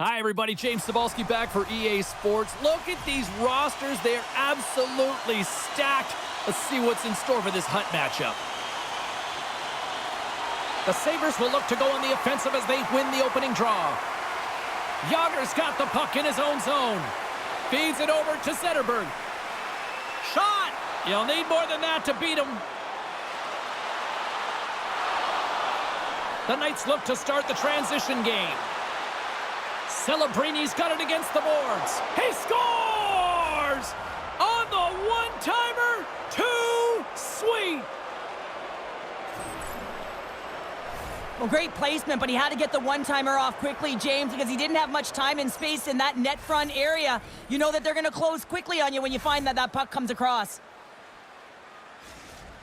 Hi, everybody. James Cebulski back for EA Sports. Look at these rosters. They're absolutely stacked. Let's see what's in store for this Hunt matchup. The Sabres will look to go on the offensive as they win the opening draw. Yager's got the puck in his own zone. Feeds it over to Zetterberg. Shot! You'll need more than that to beat him. The Knights look to start the transition game. Celebrini's got it against the boards. He scores! On the one-timer, too sweet. Well, great placement, but he had to get the one-timer off quickly, James, because he didn't have much time and space in that net front area. You know that they're going to close quickly on you when you find that puck comes across.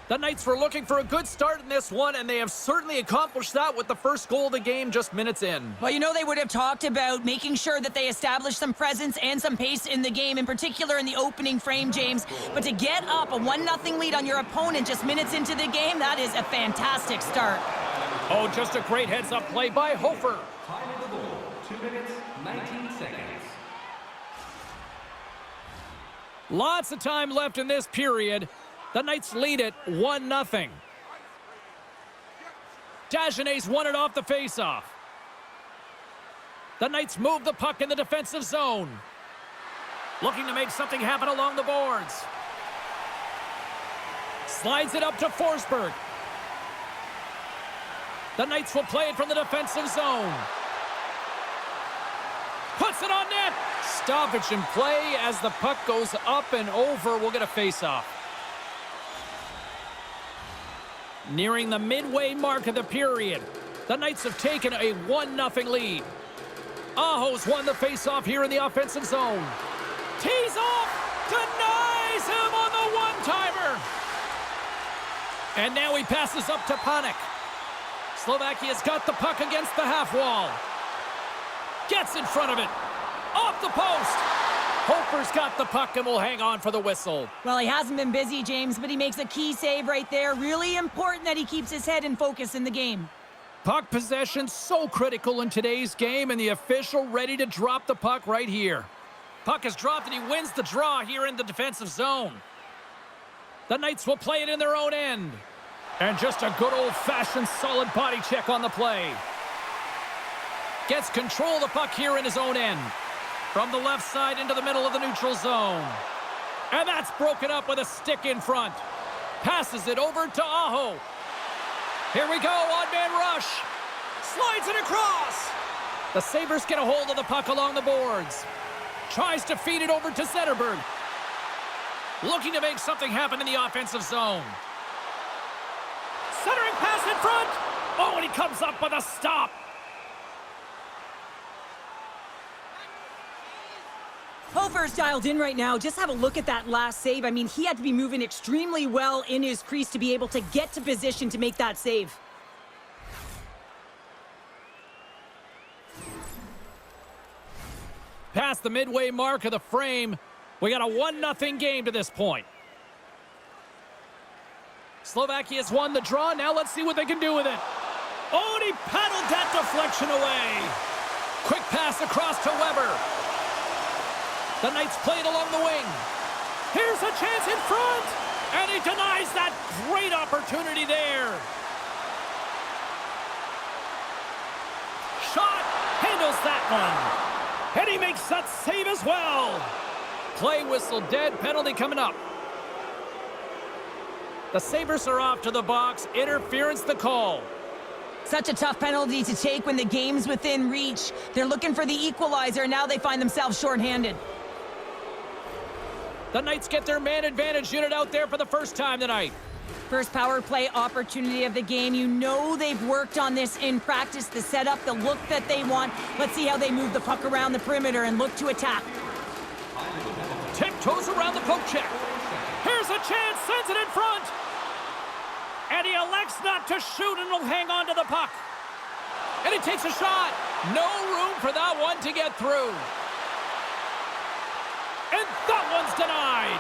The Knights were looking for a good start in this one, and they have certainly accomplished that with the first goal of the game just minutes in. Well, you know they would have talked about making sure that they established some presence and some pace in the game, in particular in the opening frame, James. But to get up a 1-0 lead on your opponent just minutes into the game, that is a fantastic start. Oh, just a great heads-up play by Hofer. Time of the goal, 2 minutes, 19 seconds. Lots of time left in this period. The Knights lead it 1-0. Dagenet's won it off the faceoff. The Knights move the puck in the defensive zone. Looking to make something happen along the boards. Slides it up to Forsberg. The Knights will play it from the defensive zone. Puts it on net. Stoppage in play as the puck goes up and over. We'll get a faceoff. Nearing the midway mark of the period, the Knights have taken a 1-0 lead. Aho's won the faceoff here in the offensive zone. Tees off, denies him on the one-timer. And now he passes up to Panik. Slovakia's got the puck against the half wall. Gets in front of it. Off the post. Hofer's got the puck and will hang on for the whistle. Well, he hasn't been busy, James, but he makes a key save right there. Really important that he keeps his head in focus in the game. Puck possession so critical in today's game, and the official ready to drop the puck right here. Puck is dropped and he wins the draw here in the defensive zone. The Knights will play it in their own end. And just a good old-fashioned solid body check on the play. Gets control of the puck here in his own end. From the left side into the middle of the neutral zone. And that's broken up with a stick in front. Passes it over to Aho. Here we go, on-man rush. Slides it across. The Sabres get a hold of the puck along the boards. Tries to feed it over to Zetterberg. Looking to make something happen in the offensive zone. Centering pass in front. Oh, and he comes up with a stop. Hofer's dialed in right now. Just have a look at that last save. I mean, he had to be moving extremely well in his crease to be able to get to position to make that save. Past the midway mark of the frame, we got a 1-0 game to this point. Slovakia's won the draw. Now let's see what they can do with it. Oh, and he paddled that deflection away. Quick pass across to Weber. The Knights play it along the wing. Here's a chance in front. And he denies that great opportunity there. Shot. Handles that one. And he makes that save as well. Play whistle dead. Penalty coming up. The Sabres are off to the box. Interference the call. Such a tough penalty to take when the game's within reach. They're looking for the equalizer. Now they find themselves shorthanded. The Knights get their man advantage unit out there for the first time tonight. First power play opportunity of the game. You know they've worked on this in practice, the setup, the look that they want. Let's see how they move the puck around the perimeter and look to attack. Tiptoes around the poke check. Here's a chance, sends it in front. And he elects not to shoot and will hang on to the puck. And he takes a shot. No room for that one to get through. And that one's denied.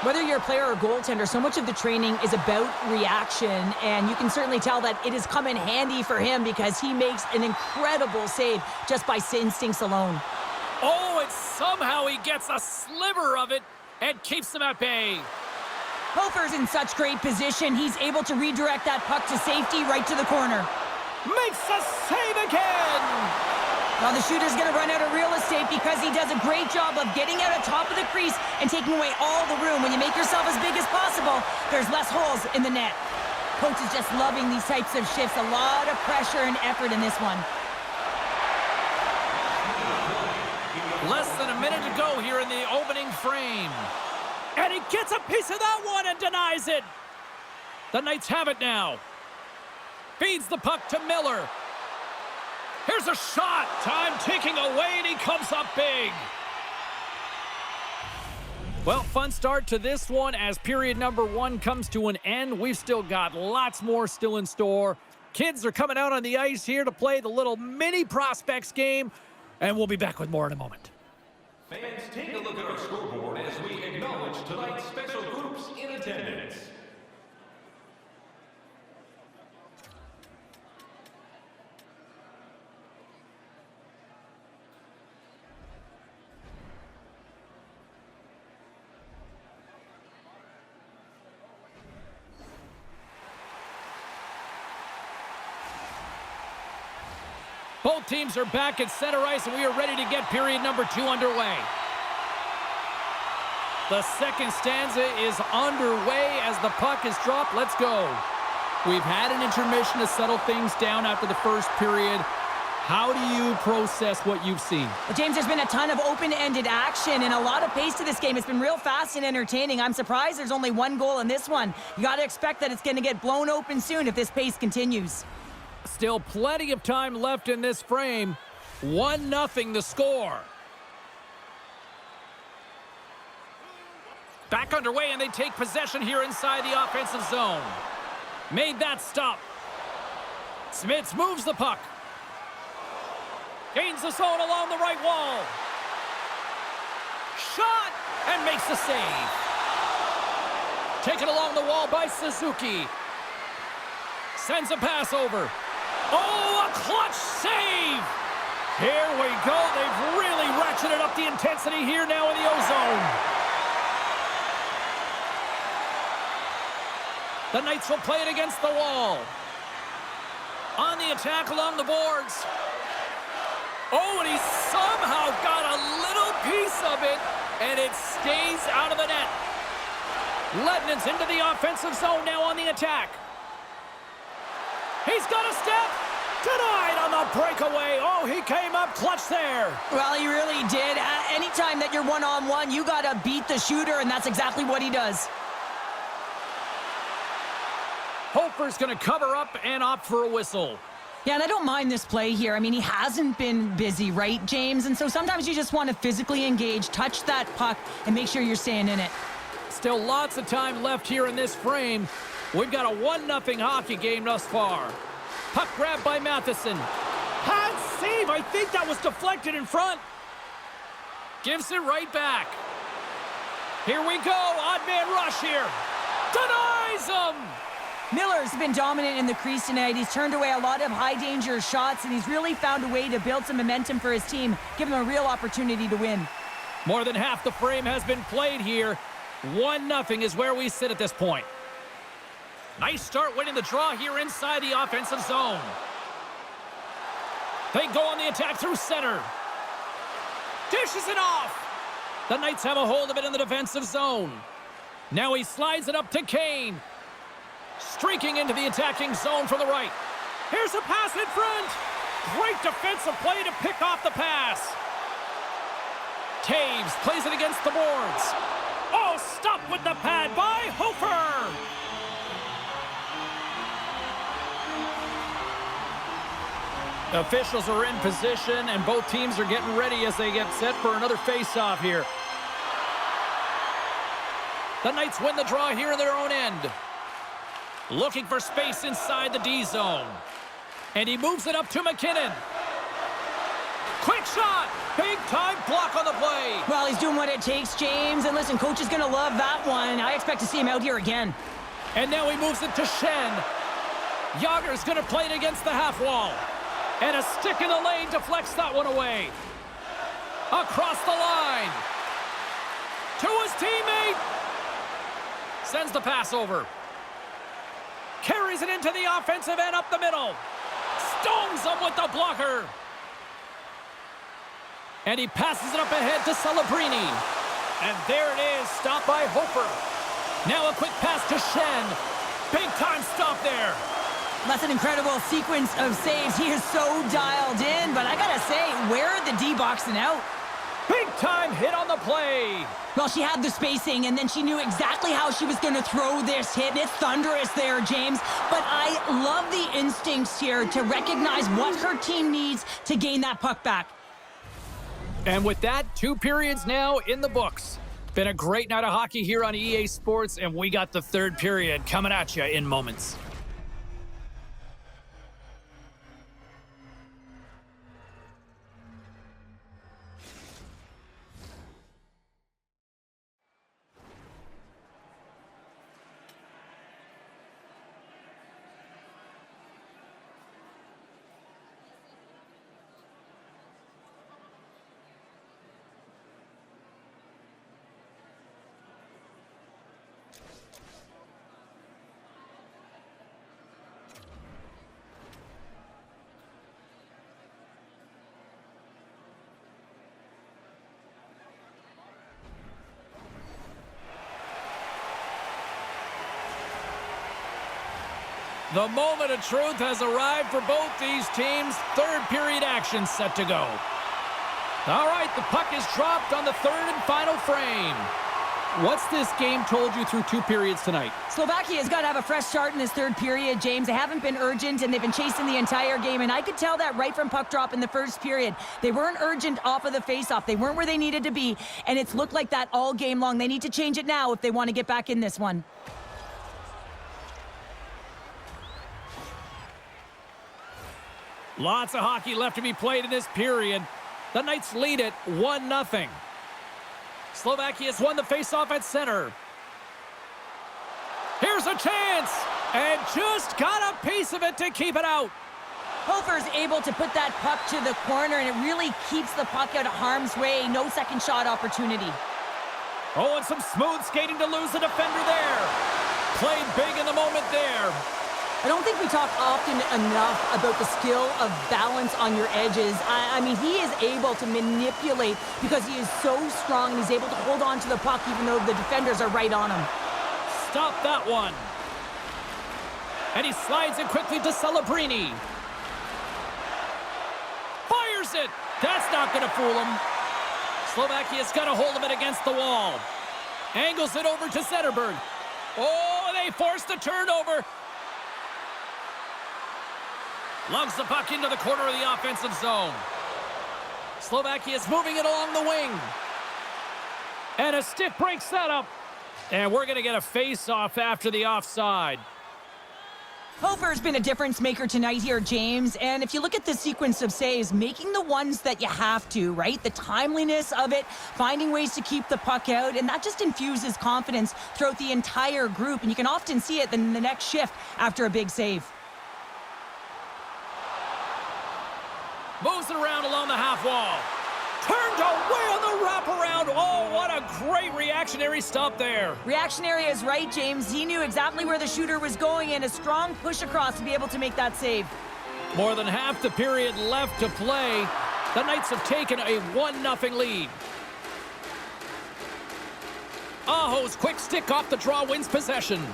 Whether you're a player or goaltender, so much of the training is about reaction, and you can certainly tell that it has come in handy for him because he makes an incredible save just by instincts alone. Oh, and somehow he gets a sliver of it and keeps them at bay. Hofer's in such great position, he's able to redirect that puck to safety right to the corner. Makes a save again! Well, the shooter's going to run out of real estate because he does a great job of getting out of top of the crease and taking away all the room. When you make yourself as big as possible, there's less holes in the net. Coach is just loving these types of shifts. A lot of pressure and effort in this one. Less than a minute to go here in the opening frame. And he gets a piece of that one and denies it. The Knights have it now. Feeds the puck to Miller. Here's a shot. Time ticking away, and he comes up big. Well, fun start to this one as period number 1 comes to an end. We've still got lots more still in store. Kids are coming out on the ice here to play the little mini prospects game, and we'll be back with more in a moment. Fans, take a look at our scoreboard as we acknowledge tonight's special groups in attendance. Both teams are back at center ice, and we are ready to get period number 2 underway. The second stanza is underway as the puck is dropped. Let's go. We've had an intermission to settle things down after the first period. How do you process what you've seen? Well, James, there's been a ton of open-ended action and a lot of pace to this game. It's been real fast and entertaining. I'm surprised there's only 1 goal in this one. You got to expect that it's going to get blown open soon if this pace continues. Still plenty of time left in this frame. 1-0 the score. Back underway, and they take possession here inside the offensive zone. Made that stop. Smits moves the puck. Gains the zone along the right wall. Shot, and makes the save. Taken along the wall by Suzuki. Sends a pass over. Oh, a clutch save! Here we go. They've really ratcheted up the intensity here now in the O-zone. The Knights will play it against the wall. On the attack along the boards. Oh, and he somehow got a little piece of it, and it stays out of the net. Ledman's into the offensive zone now on the attack. He's got a step. Denied on the breakaway. Oh, he came up clutch there. Well, he really did. Anytime that you're one-on-one, you got to beat the shooter, and that's exactly what he does. Hofer's going to cover up and opt for a whistle. Yeah, and I don't mind this play here. I mean, he hasn't been busy, right, James? And so sometimes you just want to physically engage, touch that puck, and make sure you're staying in it. Still lots of time left here in this frame. We've got a 1-0 hockey game thus far. Puck grabbed by Matheson. Pad save. I think that was deflected in front. Gives it right back. Here we go. Odd man rush here. Denies him. Miller's been dominant in the crease tonight. He's turned away a lot of high-danger shots, and he's really found a way to build some momentum for his team, give him a real opportunity to win. More than half the frame has been played here. 1-0 is where we sit at this point. Nice start winning the draw here inside the offensive zone. They go on the attack through center. Dishes it off. The Knights have a hold of it in the defensive zone. Now he slides it up to Kane. Streaking into the attacking zone from the right. Here's a pass in front. Great defensive play to pick off the pass. Taves plays it against the boards. Oh, stop with the pad by Hofer. Officials are in position, and both teams are getting ready as they get set for another face-off here. The Knights win the draw here in their own end. Looking for space inside the D zone. And he moves it up to McKinnon. Quick shot! Big time block on the play. Well, he's doing what it takes, James. And listen, coach is going to love that one. I expect to see him out here again. And now he moves it to Schenn. Yager's going to play it against the half wall. And a stick in the lane deflects that one away. Across the line. To his teammate. Sends the pass over. Carries it into the offensive end up the middle. Stones him with the blocker. And he passes it up ahead to Celebrini. And there it is, stopped by Hofer. Now a quick pass to Schenn. Big time stop there. That's an incredible sequence of saves. He is so dialed in, but I gotta say, where are the D boxing out? Big time hit on the play. Well, she had the spacing, and then she knew exactly how she was going to throw this hit. It's thunderous there, James. But I love the instincts here to recognize what her team needs to gain that puck back. And with that, 2 periods now in the books. Been a great night of hockey here on EA Sports, and we got the 3rd period coming at you in moments. The moment of truth has arrived for both these teams. 3rd period action set to go. All right, the puck is dropped on the 3rd and final frame. What's this game told you through 2 periods tonight? Slovakia's got to have a fresh start in this 3rd period, James. They haven't been urgent, and they've been chasing the entire game, and I could tell that right from puck drop in the 1st period. They weren't urgent off of the faceoff. They weren't where they needed to be, and it's looked like that all game long. They need to change it now if they want to get back in this one. Lots of hockey left to be played in this period. The Knights lead it 1-0. Slovakia's won the faceoff at center. Here's a chance, and just got a piece of it to keep it out. Hofer's able to put that puck to the corner, and it really keeps the puck out of harm's way. No second shot opportunity. Oh, and some smooth skating to lose the defender there. Played big in the moment there. I don't think we talk often enough about the skill of balance on your edges. I mean, he is able to manipulate because he is so strong, and he's able to hold on to the puck even though the defenders are right on him. Stop that one. And he slides it quickly to Celebrini. Fires it. That's not going to fool him. Slovakia's got a hold of it against the wall. Angles it over to Zetterberg. Oh, they forced the turnover. Lugs the puck into the corner of the offensive zone. Slovakia's moving it along the wing. And a stick breaks that up. And we're going to get a face-off after the offside. Hofer's been a difference maker tonight here, James. And if you look at the sequence of saves, making the ones that you have to, right? The timeliness of it, finding ways to keep the puck out, and that just infuses confidence throughout the entire group. And you can often see it in the next shift after a big save. Moves it around along the half wall. Turned away on the wraparound. Oh, what a great reactionary stop there. Reactionary is right, James. He knew exactly where the shooter was going, and a strong push across to be able to make that save. More than half the period left to play. The Knights have taken a 1-0 lead. Aho's quick stick off the draw wins possession.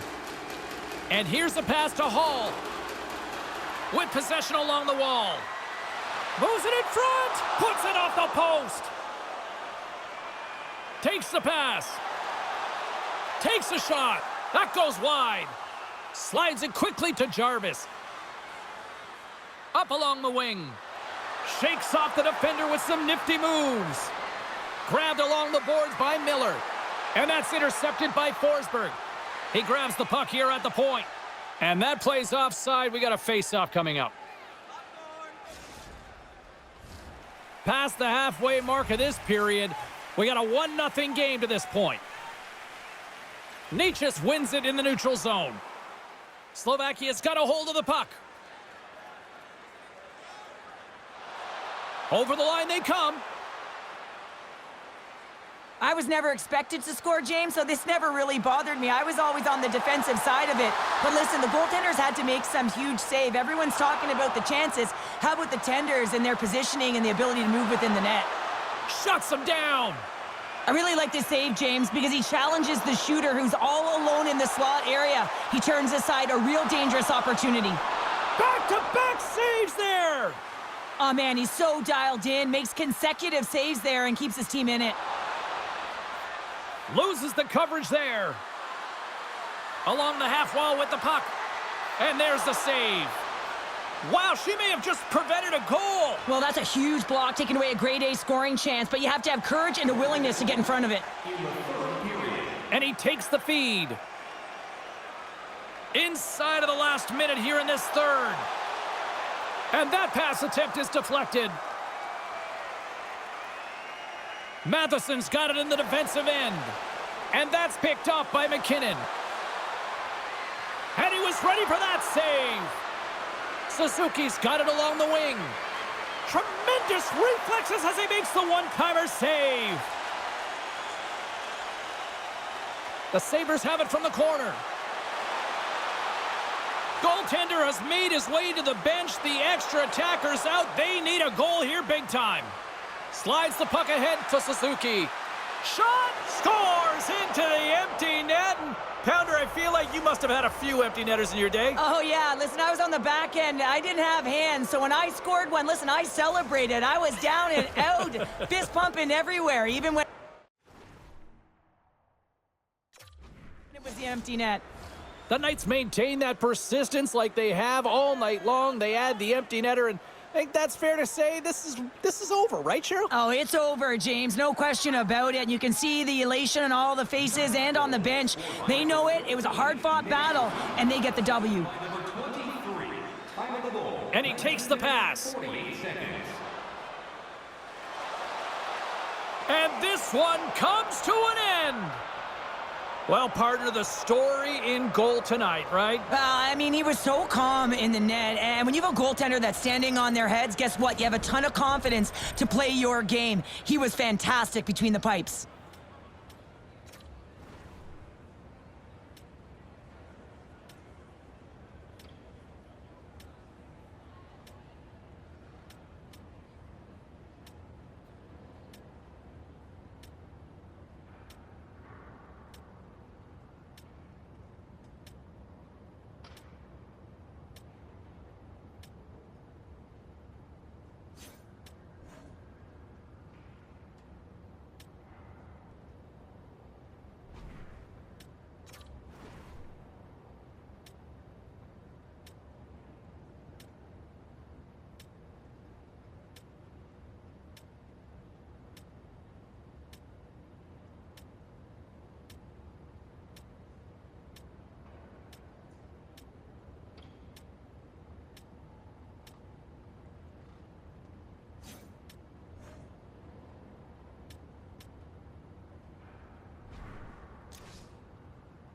And here's the pass to Hall. With possession along the wall. Moves it in front. Puts it off the post. Takes the pass. Takes a shot. That goes wide. Slides it quickly to Jarvis. Up along the wing. Shakes off the defender with some nifty moves. Grabbed along the boards by Miller. And that's intercepted by Forsberg. He grabs the puck here at the point. And that plays offside. We got a face-off coming up. past the halfway mark of this period. We got a 1-0 game to this point. Nichas wins it in the neutral zone. Slovakia's got a hold of the puck. Over the line they come. I was never expected to score, James, so this never really bothered me. I was always on the defensive side of it. But listen, the goaltenders had to make some huge save. Everyone's talking about the chances. How about the tenders and their positioning and the ability to move within the net? Shuts them down. I really like this save, James, because he challenges the shooter who's all alone in the slot area. He turns aside a real dangerous opportunity. Back-to-back saves there. Oh, man, he's so dialed in, makes consecutive saves there, and keeps his team in it. Loses the coverage there. Along the half wall with the puck. And there's the save. Wow, she may have just prevented a goal. Well, that's a huge block, taking away a grade A scoring chance, but you have to have courage and a willingness to get in front of it. And he takes the feed. Inside of the last minute here in this third. And that pass attempt is deflected. Matheson's got it in the defensive end. And that's picked up by McKinnon. And he was ready for that save. Suzuki's got it along the wing. Tremendous reflexes as he makes the one-timer save. The Sabres have it from the corner. Goaltender has made his way to the bench. The extra attacker's out. They need a goal here big time. Slides the puck ahead to Suzuki. Shot! Scores into the empty net. And Pounder, I feel like you must have had a few empty netters in your day. Oh, yeah. Listen, I was on the back end. I didn't have hands, so when I scored one, listen, I celebrated. I was down and out, fist pumping everywhere, even when it was the empty net. The Knights maintain that persistence like they have all night long. They add the empty netter, and I think that's fair to say this is over, right, Cheryl? Oh, it's over, James. No question about it. You can see the elation on all the faces and on the bench. They know it. It was a hard-fought battle, and they get the W. And he takes the pass. And this one comes to an end. Well, partner, the story in goal tonight, right? I mean, he was so calm in the net. And when you have a goaltender that's standing on their heads, guess what? You have a ton of confidence to play your game. He was fantastic between the pipes.